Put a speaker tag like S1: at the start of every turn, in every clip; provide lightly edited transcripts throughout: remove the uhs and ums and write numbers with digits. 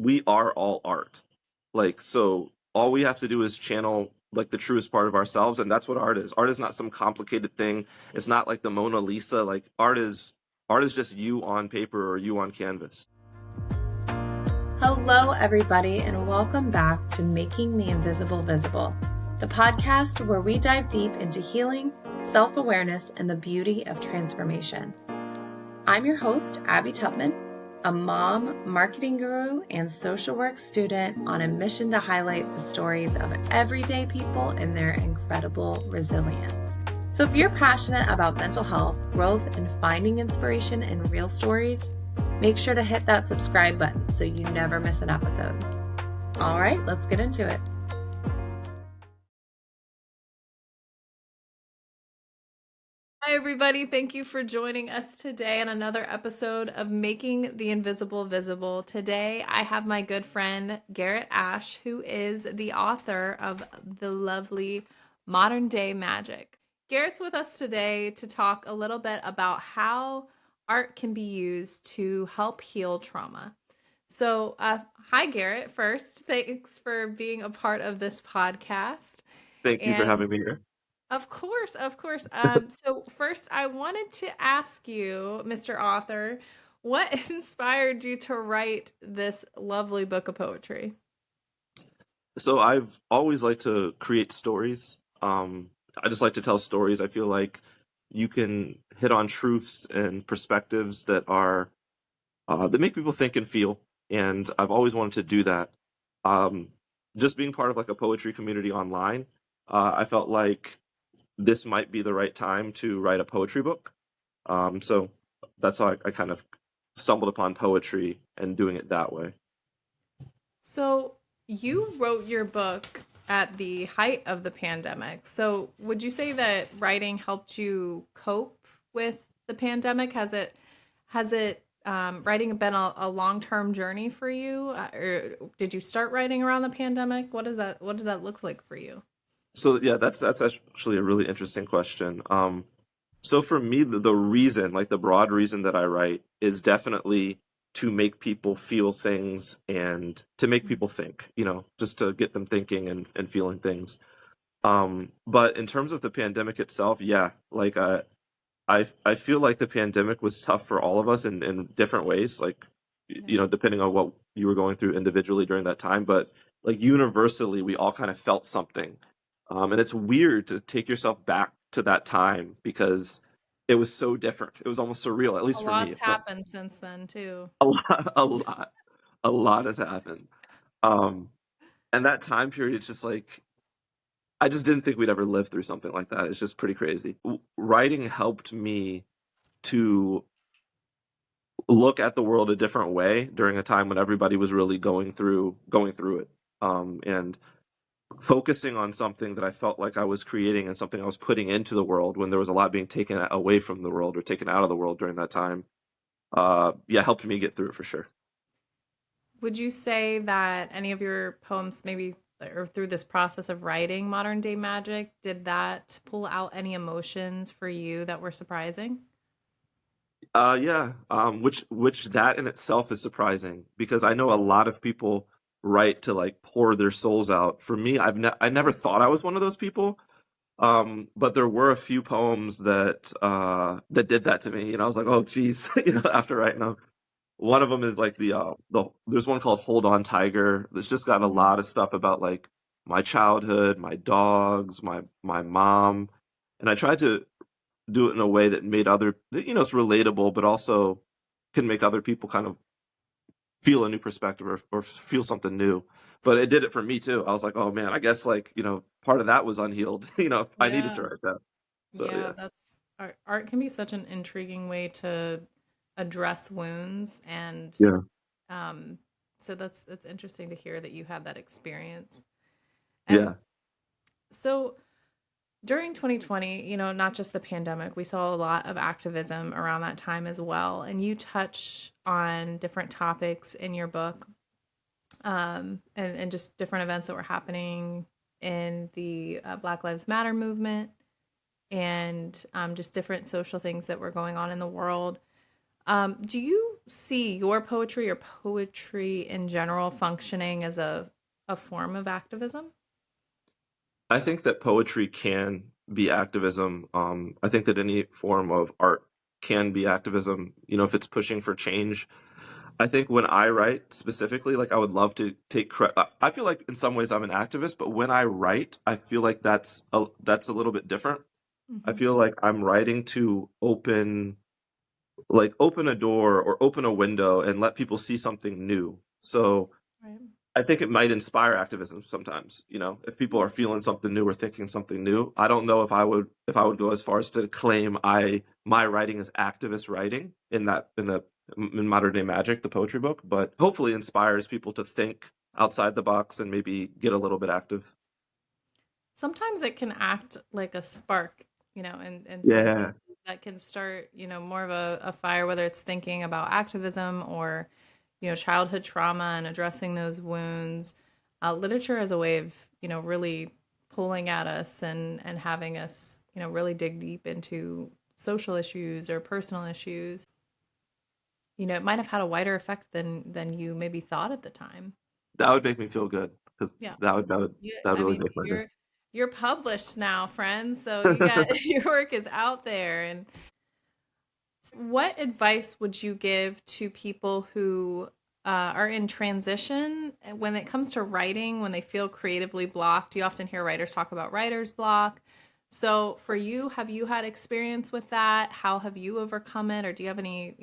S1: we are all art. Like, so all we have to do is channel like the truest part of ourselves, and that's what art is. Art is not some complicated thing. It's not like the Mona Lisa. Like, art is just you on paper or you on canvas.
S2: Hello, everybody, and welcome back to Making the Invisible Visible, the podcast where we dive deep into healing, self-awareness, and the beauty of transformation. I'm your host, Abby Tupman, a mom, marketing guru, and social work student on a mission to highlight the stories of everyday people and their incredible resilience. So if you're passionate about mental health, growth, and finding inspiration in real stories, make sure to hit that subscribe button so you never miss an episode. All right, let's get into it. Hi, everybody. Thank you for joining us today on another episode of Making the Invisible Visible. Today, I have my good friend, Garrett Ashe, who is the author of the lovely Modern Day Magic. Garrett's with us today to talk a little bit about how art can be used to help heal trauma. So, hi, Garrett. First, thanks for being a part of this podcast.
S1: Thank you for
S2: And
S1: having me here.
S2: of course, of course. So first, I wanted to ask you, Mr. Author, what inspired you to write this lovely book of poetry?
S1: So I've always liked to create stories. I just like to tell stories. I feel like you can hit on truths and perspectives that make people think and feel. And I've always wanted to do that. Um, just being part of like a poetry community online, I felt like this might be the right time to write a poetry book. So that's how I kind of stumbled upon poetry and doing it that way.
S2: So you wrote your book at the height of the pandemic. So would you say that writing helped you cope with the pandemic? Has it writing been a long-term journey for you? Or did you start writing around the pandemic? What did that look like for you?
S1: So yeah, that's actually a really interesting question. So for me, the reason, like the broad reason that I write is definitely to make people feel things and to make people think, just to get them thinking and feeling things. But in terms of the pandemic itself, yeah, like I feel like the pandemic was tough for all of us in different ways, like, depending on what you were going through individually during that time. But like universally, we all kind of felt something. And it's weird to take yourself back to that time because it was so different. It was almost surreal, at
S2: A
S1: least for me.
S2: lot's
S1: It felt
S2: happened since then too.
S1: a lot, a lot has happened. Um, and that time period, it's just like, I just didn't think we'd ever live through something like that. It's just pretty crazy. Writing helped me to look at the world a different way during a time when everybody was really going through it. And focusing on something that I felt like I was creating and something I was putting into the world when there was a lot being taken away from the world or taken out of the world during that time. Yeah, helped me get through it for sure.
S2: Would you say that any of your poems, maybe or through this process of writing Modern Day Magic, did that pull out any emotions for you that were surprising?
S1: Yeah, which that in itself is surprising because I know a lot of people write to like pour their souls out. For me, I never thought I was one of those people. But there were a few poems that did that to me, and I was like, oh geez, after writing them. One of them is like there's one called Hold On Tiger. That's just got a lot of stuff about like my childhood, my dogs, my mom, and I tried to do it in a way that made it's relatable, but also can make other people kind of feel a new perspective or feel something new. But it did it for me too. I was like, oh man, I guess like, part of that was unhealed. I needed to
S2: Yeah.
S1: write that. So
S2: Yeah,
S1: yeah.
S2: that's art. Art can be such an intriguing way to address wounds, and
S1: Yeah.
S2: um, so that's interesting to hear that you had that experience. And
S1: Yeah.
S2: so during 2020, not just the pandemic, we saw a lot of activism around that time as well. And you touch on different topics in your book, and just different events that were happening in the Black Lives Matter movement, and just different social things that were going on in the world. Do you
S3: see your poetry or poetry in general functioning as a form of activism?
S1: I think that poetry can be activism. I think that any form of art can be activism, if it's pushing for change. I think when I write specifically, like I would love to take credit. I feel like in some ways I'm an activist, but when I write, I feel like that's a little bit different. I
S3: Hmm.
S1: feel like I'm writing to open a door or open a window and let people see something new. So
S3: Right.
S1: I think it might inspire activism sometimes, if people
S3: Yeah.
S1: are feeling something new or thinking something new. I don't know if I would go as far as to claim my writing is activist writing in Modern Day Magic, the poetry book, but hopefully inspires people to think outside the box and maybe get a little bit active.
S3: Sometimes it can act like a spark, in some sense
S1: Yeah.
S3: that can start, more of a fire, whether it's thinking about activism or, childhood trauma and addressing those wounds. Literature as a way of, really pulling at us and having us, really dig deep into social issues or personal issues. It might have had a wider effect than you maybe thought at the time.
S1: That would make me feel good because
S3: Yeah.
S1: that would
S3: I
S1: really
S3: mean,
S1: make my
S3: you're published now, friends, so you got
S1: day.
S3: your work is out there. And what advice would you give to people who are in transition when it comes to writing, when they feel creatively blocked? You often hear writers talk about writer's block. So for you, have you had experience with that? How have you overcome it? Or do you have any,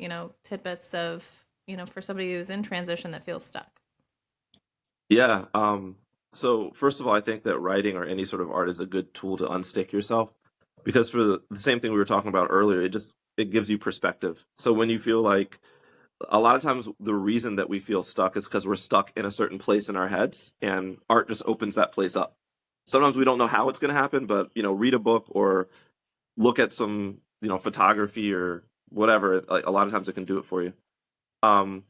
S3: tidbits of, for somebody who's in transition that feels stuck?
S1: Yeah. So first of all, I think that writing or any sort of art is a good tool to unstick yourself because for the same thing we were talking about earlier, it gives you perspective. So when you feel like a lot of times the reason that we feel stuck is because we're stuck in a certain place in our heads and art just opens that place up. Sometimes we don't know how it's going to happen, but read a book or look at some, photography or whatever. Like a lot of times it can do it for you. Um,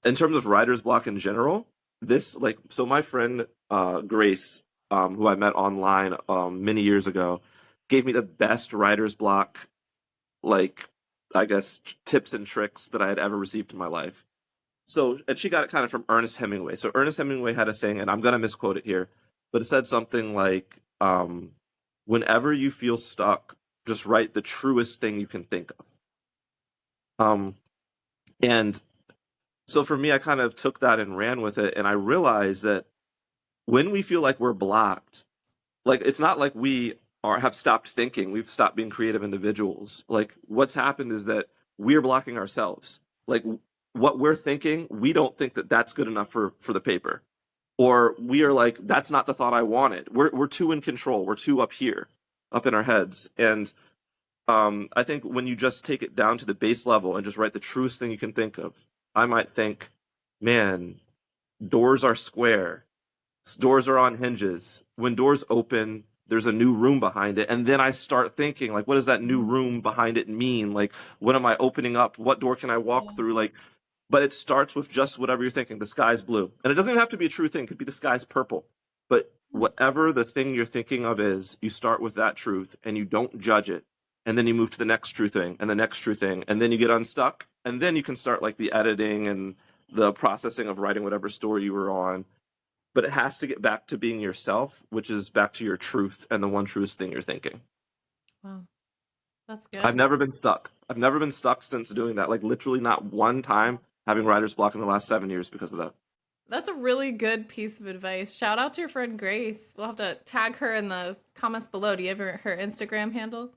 S1: in terms of writer's block in general, so my friend Grace, who I met online many years ago, gave me the best writer's block, like I guess tips and tricks that I had ever received in my life. So, and she got it kind of from Ernest Hemingway. So Ernest Hemingway had a thing, and I'm gonna misquote it here, but it said something like, "Whenever you feel stuck, just write the truest thing you can think of." Um, and so for me, I kind of took that and ran with it, and I realized that when we feel like we're blocked, like it's not like we have stopped thinking, we've stopped being creative individuals. Like what's happened is that we're blocking ourselves. Like what we're thinking, we don't think that that's good enough for the paper, or we are like that's not the thought I wanted. We're too in control. We're too up here, up in our heads, and I think when you just take it down to the base level and just write the truest thing you can think of, I might think, man, doors are square. Doors are on hinges. When doors open, there's a new room behind it. And then I start thinking, like, what does that new room behind it mean? Like, what am I opening up? What door can I walk through? Like, but it starts with just whatever you're thinking. The sky's blue. And it doesn't even have to be a true thing. It could be the sky's purple. But whatever the thing you're thinking of is, you start with that truth and you don't judge it. And then you move to the next true thing and the next true thing. And then you get unstuck. And then you can start like the editing and the processing of writing whatever story you were on. But it has to get back to being yourself, which is back to your truth and the one truest thing you're thinking.
S3: Wow, that's
S1: I've
S3: good.
S1: never been stuck. I've never been stuck since doing that. Like literally not one time having writer's block in the last 7 years because of that.
S3: That's a really good piece of advice. Shout out to your friend Grace. We'll have to tag her in the comments below. Do you have her Instagram handle?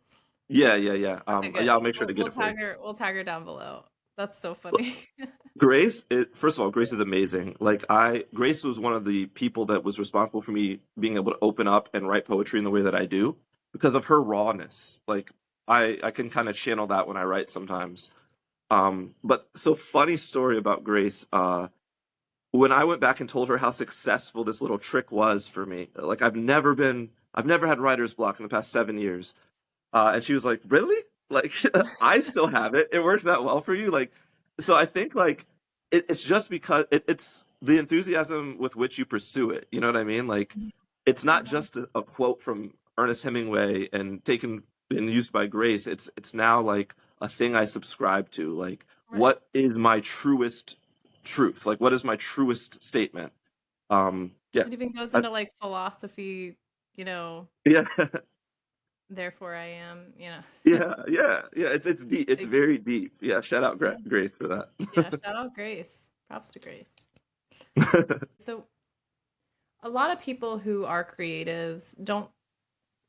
S1: Yeah, yeah, yeah.
S3: Okay, good.
S1: Yeah, I'll make sure
S3: We'll,
S1: to get
S3: we'll
S1: it for
S3: tag
S1: you.
S3: her. We'll tag her down below. That's so funny.
S1: First of all, Grace is amazing. Grace was one of the people that was responsible for me being able to open up and write poetry in the way that I do because of her rawness. Like I can kind of channel that when I write sometimes. But so funny story about Grace. When I went back and told her how successful this little trick was for me, like I've never had writer's block in the past 7 years. And she was like, "Really? Like, I still have it. It worked that well for you?" Like, so I think like it's just because it's the enthusiasm with which you pursue it. You know what I mean? Like, it's not just a quote from Ernest Hemingway and taken and used by Grace. It's now like a thing I subscribe to. Like,
S3: Right.
S1: what is my truest truth? Like, what is my truest statement? Yeah,
S3: It even goes
S1: I,
S3: into like philosophy, you know,
S1: yeah,
S3: therefore I am, you know.
S1: yeah, yeah, yeah. It's deep. It's
S3: Like,
S1: very deep. Yeah, shout out
S3: yeah.
S1: Grace for
S3: Yeah,
S1: that.
S3: shout out Grace. Props to Grace. So a lot of people who are creatives don't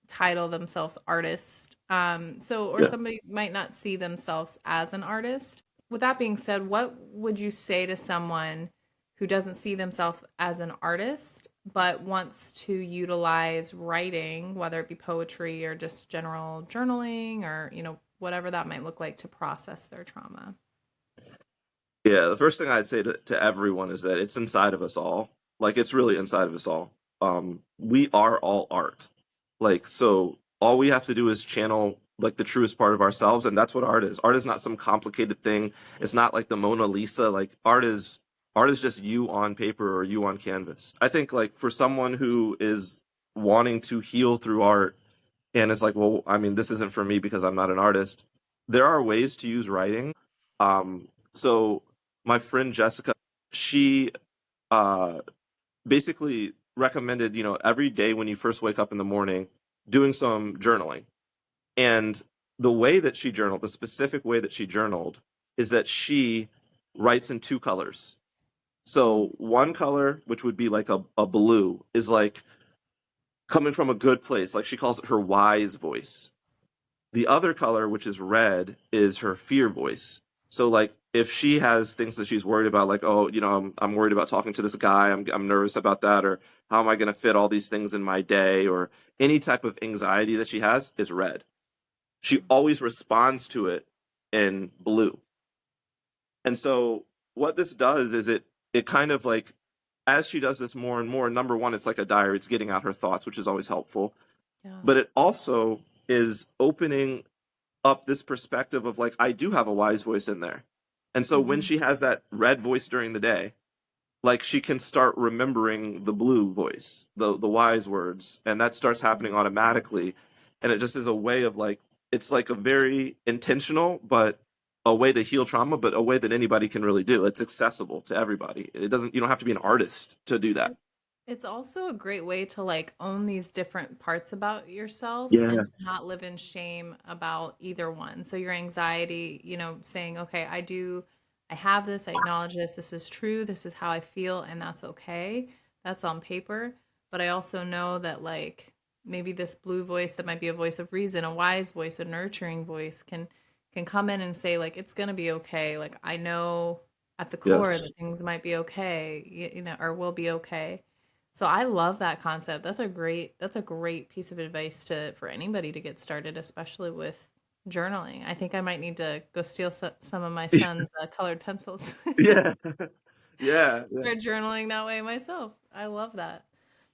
S3: title themselves artist. Or
S1: Yeah.
S3: somebody might not see themselves as an artist. With that being said, what would you say to someone who doesn't see themselves as an artist but wants to utilize writing, whether it be poetry or just general journaling or, whatever that might look like to process their trauma?
S1: Yeah, the first thing I'd say to everyone is that it's inside of us all. Like it's really inside of us all. We are all art. Like so all we have to do is channel like the truest part of ourselves, and that's what art is. Art is not some complicated thing. It's not like the Mona Lisa. Like art is just you on paper or you on canvas. I think like for someone who is wanting to heal through art and it's like, well, I mean, this isn't for me because I'm not an artist. There are ways to use writing. So my friend Jessica, she uh, basically recommended, every day when you first wake up in the morning, doing some journaling. And the way that she journaled, the specific way that she journaled, is that she writes in two colors. So one color, which would be like a blue, is like coming from a good place. Like she calls it her wise voice. The other color, which is red, is her fear voice. So like if she has things that she's worried about, like, oh, I'm worried about talking to this guy, I'm nervous about that, or how am I going to fit all these things in my day, or any type of anxiety that she has is red. She always responds to it in blue. And so what this does is it kind of like as she does this more and more, number one, it's like a diary, it's getting out her thoughts, which is always helpful.
S3: Yeah.
S1: But it also is opening up this perspective of like I do have a wise voice in there. And so when
S3: Hmm.
S1: she has that red voice during the day, like she can start remembering the blue voice, the wise words, and that starts happening automatically. And it just is a way of like it's like a very intentional but a way to heal trauma, but a way that anybody can really do. It's accessible to everybody. It doesn't you don't have to be an artist to do that.
S3: It's also a great way to like own these different parts about yourself and
S1: Yes.
S3: not live in shame about either one. So your anxiety, saying, okay, I have this, I acknowledge this is true, this is how I feel, and that's okay. That's on paper. But I also know that like maybe this blue voice that might be a voice of reason, a wise voice, a nurturing voice can come in and say like it's gonna be okay. Like I know at the core
S1: Yes.
S3: that things might be okay, or will be okay. So I love that concept. That's a great piece of advice to for anybody to get started, especially with journaling. I think I might need to go steal some of my son's colored pencils.
S1: Yeah. Yeah. Yeah.
S3: Start journaling that way myself. I love that.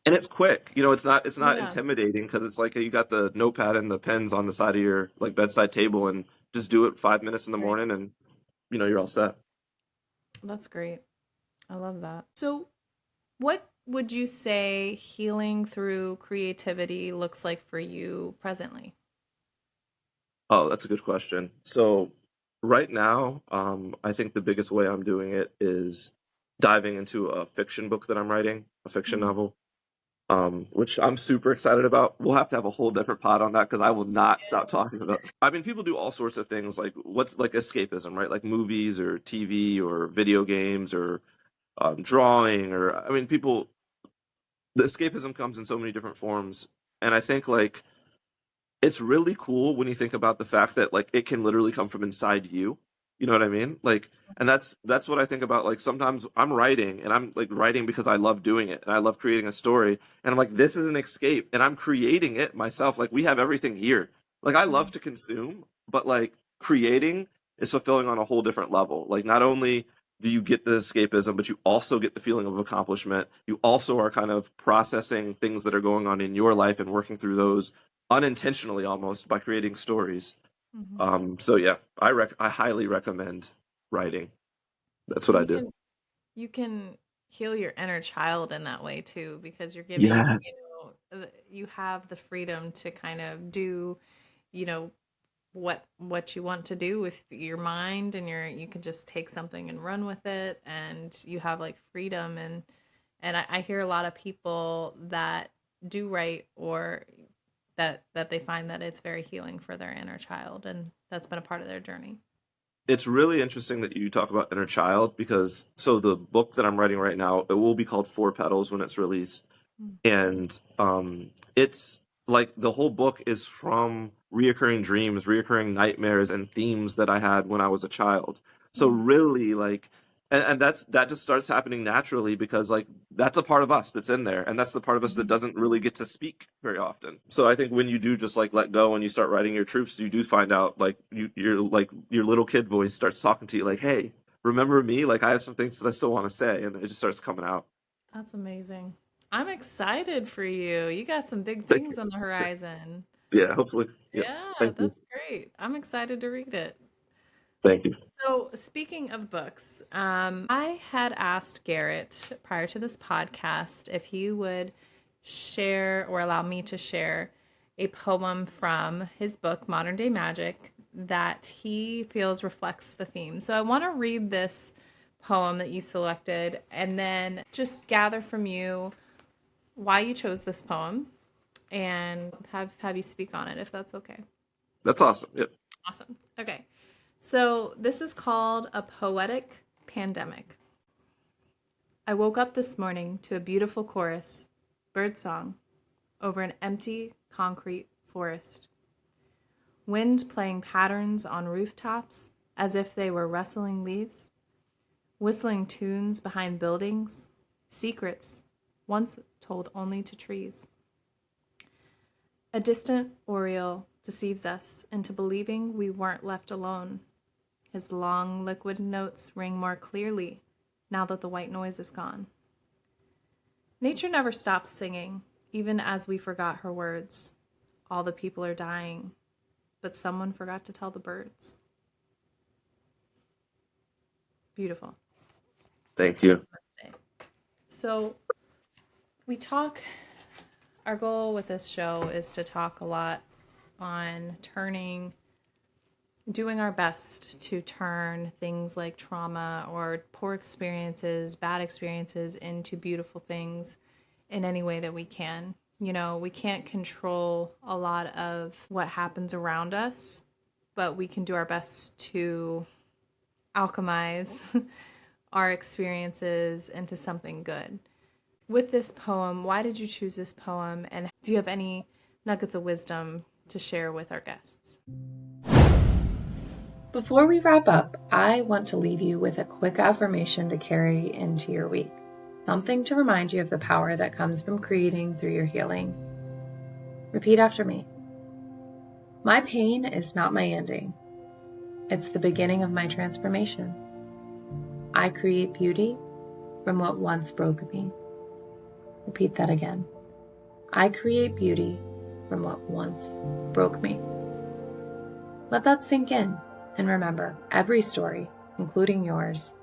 S1: And it's quick. It's not
S3: Yeah,
S1: intimidating because it's like you got the notepad and the pens on the side of your like bedside table and just do it 5 minutes in the
S3: great.
S1: morning and you're all set.
S3: That's great. I love that. So, what would you say healing through creativity looks like for you presently?
S1: Oh, that's a good question. So right now, I think the biggest way I'm doing it is diving into a fiction book that I'm writing, a fiction
S3: Mhm.
S1: novel, which I'm super excited about. We'll have to have a whole different pod on that because I will not stop talking about. I mean, people do all sorts of things like what's like escapism, right? Like movies or TV or video games or drawing or I mean, people. The escapism comes in so many different forms, and I think like it's really cool when you think about the fact that like it can literally come from inside you. You know what I mean? Like, and that's what I think about. Like sometimes I'm writing and I'm like writing because I love doing it and I love creating a story. And I'm like, this is an escape, and I'm creating it myself. Like we have everything here. Like I love
S3: Mhm.
S1: to consume, but like creating is fulfilling on a whole different level. Like not only do you get the escapism, but you also get the feeling of accomplishment. You also are kind of processing things that are going on in your life and working through those unintentionally almost by creating stories.
S3: Mhm.
S1: So yeah, I highly recommend writing. That's what
S3: And
S1: I
S3: you
S1: do.
S3: can you can heal your inner child in that way too because you're giving,
S1: Yes.
S3: you have the freedom to kind of do, you know, what you want to do with your mind, and you can just take something and run with it, and you have like freedom. And I hear a lot of people that do write, or that they find that it's very healing for their inner child, and that's been a part of their journey.
S1: It's really interesting that you talk about inner child because so the book that I'm writing right now, it will be called Four Petals when it's released.
S3: Mm.
S1: And it's like the whole book is from reoccurring dreams, reoccurring nightmares, and themes that I had when I was a child. So
S3: Mm.
S1: really, like, and that just starts happening naturally because like that's a part of us that's in there, and that's the part of us that
S3: Mhm.
S1: doesn't really get to speak very often. So I think when you do just like let go and you start writing your truths, you do find out like you're like your little kid voice starts talking to you like, hey, remember me? Like I have some things that I still want to say, and it just starts coming out.
S3: That's amazing. I'm excited for you. You got some big
S1: Thank
S3: things
S1: you.
S3: on the horizon.
S1: Yeah, hopefully. Yeah.
S3: Yeah,
S1: Thank you.
S3: that's great. I'm excited to read it.
S1: Thank you.
S3: So, speaking of books, I had asked Garrett prior to this podcast if he would share or allow me to share a poem from his book, Modern Day Magic, that he feels reflects the theme. So, I want to read this poem that you selected and then just gather from you why you chose this poem and have you speak on it if that's okay.
S1: That's awesome. Yep.
S3: Awesome. Okay. So this is called A Poetic Pandemic. I woke up this morning to a beautiful chorus, birdsong, over an empty concrete forest. Wind playing patterns on rooftops as if they were rustling leaves, whistling tunes behind buildings, secrets once told only to trees. A distant oriole deceives us into believing we weren't left alone. His long, liquid notes ring more clearly now that the white noise is gone. Nature never stops singing, even as we forgot her words. All the people are dying, but someone forgot to tell the birds. Beautiful.
S1: Thank you.
S3: So we talk, our goal with this show is to talk a lot on doing our best to turn things like trauma or poor experiences, bad experiences into beautiful things in any way that we can. You know, we can't control a lot of what happens around us, but we can do our best to alchemize our experiences into something good. With this poem, why did you choose this poem? And do you have any nuggets of wisdom to share with our guests?
S2: Before we wrap up, I want to leave you with a quick affirmation to carry into your week. Something to remind you of the power that comes from creating through your healing. Repeat after me. My pain is not my ending. It's the beginning of my transformation. I create beauty from what once broke me. Repeat that again. I create beauty from what once broke me. Let that sink in, and remember, every story, including yours,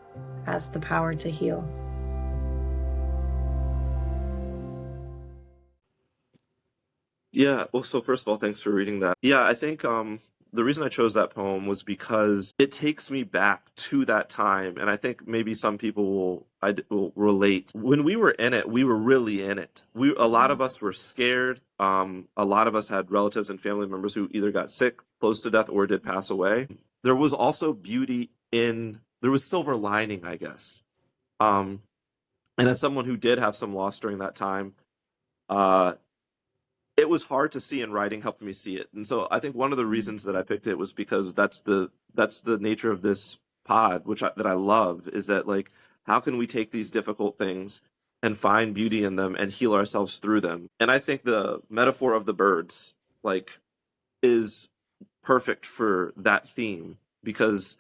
S2: has the power to heal.
S1: Yeah. Well, so first of all, thanks for reading that. Yeah, I think the reason I chose that poem was because it takes me back to that time, and I think maybe some people will relate. When we were in it, we were really in it. A lot of us were scared. A lot of us had relatives and family members who either got sick, close to death, or did pass away. There was also beauty in there was silver lining, I guess. Um, and as someone who did have some loss during that time, uh, it was hard to see, and writing helped me see it. And so I think one of the reasons that I picked it was because that's the nature of this pod, that I love, is that like how can we take these difficult things and find beauty in them and heal ourselves through them? And I think the metaphor of the birds like is perfect for that theme because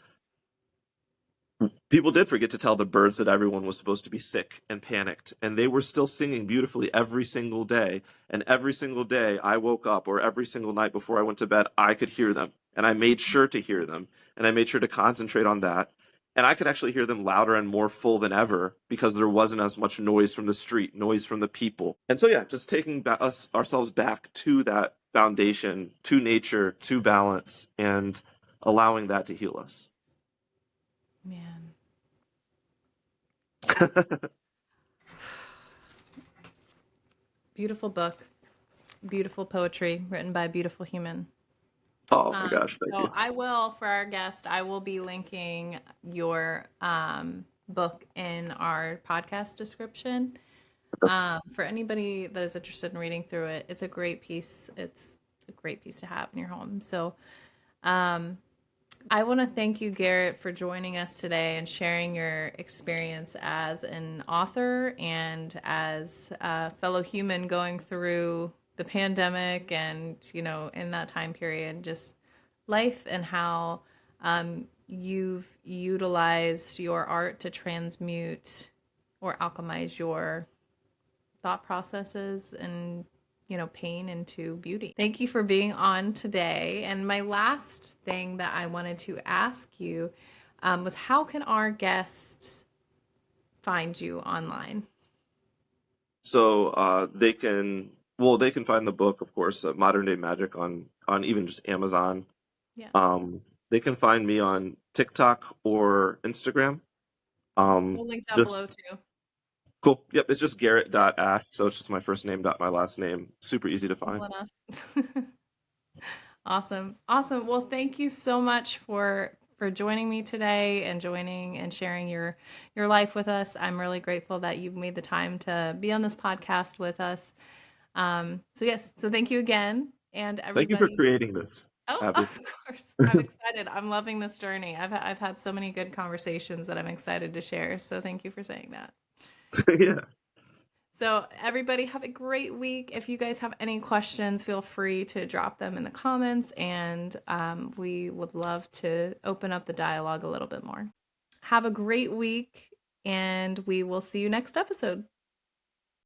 S1: people did forget to tell the birds that everyone was supposed to be sick and panicked, and they were still singing beautifully every single day. And every single day I woke up, or every single night before I went to bed, I could hear them. And I made sure to hear them. And I made sure to concentrate on that. And I could actually hear them louder and more full than ever because there wasn't as much noise from the street, noise from the people. And so, yeah, just taking ourselves back to that foundation, to nature, to balance, and allowing that to heal us.
S3: Man. Beautiful book, beautiful poetry written by a beautiful human.
S1: Oh my gosh, thank
S3: So
S1: you.
S3: I will, for our guest, I will be linking your book in our podcast description. For anybody that is interested in reading through it, it's a great piece. It's a great piece to have in your home. So I want to thank you, Garrett, for joining us today and sharing your experience as an author and as a fellow human going through the pandemic and, in that time period, just life and how you've utilized your art to transmute or alchemize your thought processes and pain into beauty. Thank you for being on today. And my last thing that I wanted to ask you was how can our guests find you online?
S1: So they can find the book, of course, Modern Day Magic on even just Amazon.
S3: Yeah.
S1: They can find me on TikTok or Instagram.
S3: We'll link that
S1: Just
S3: below too.
S1: cool. Yep, it's just Garrett.Ashe, so it's just my first name dot my last name. Super easy to find.
S3: Simple enough. Awesome. Awesome. Well, thank you so much for joining me today and joining and sharing your life with us. I'm really grateful that you've made the time to be on this podcast with us. So thank you again. And
S1: Thank you for
S3: everybody.
S1: creating this,
S3: Oh,
S1: Abby.
S3: of course. I'm excited. I'm loving this journey. I've had so many good conversations that I'm excited to share. So thank you for saying that.
S1: Yeah.
S3: So everybody have a great week. If you guys have any questions, feel free to drop them in the comments, and we would love to open up the dialogue a little bit more. Have a great week, and we will see you next episode.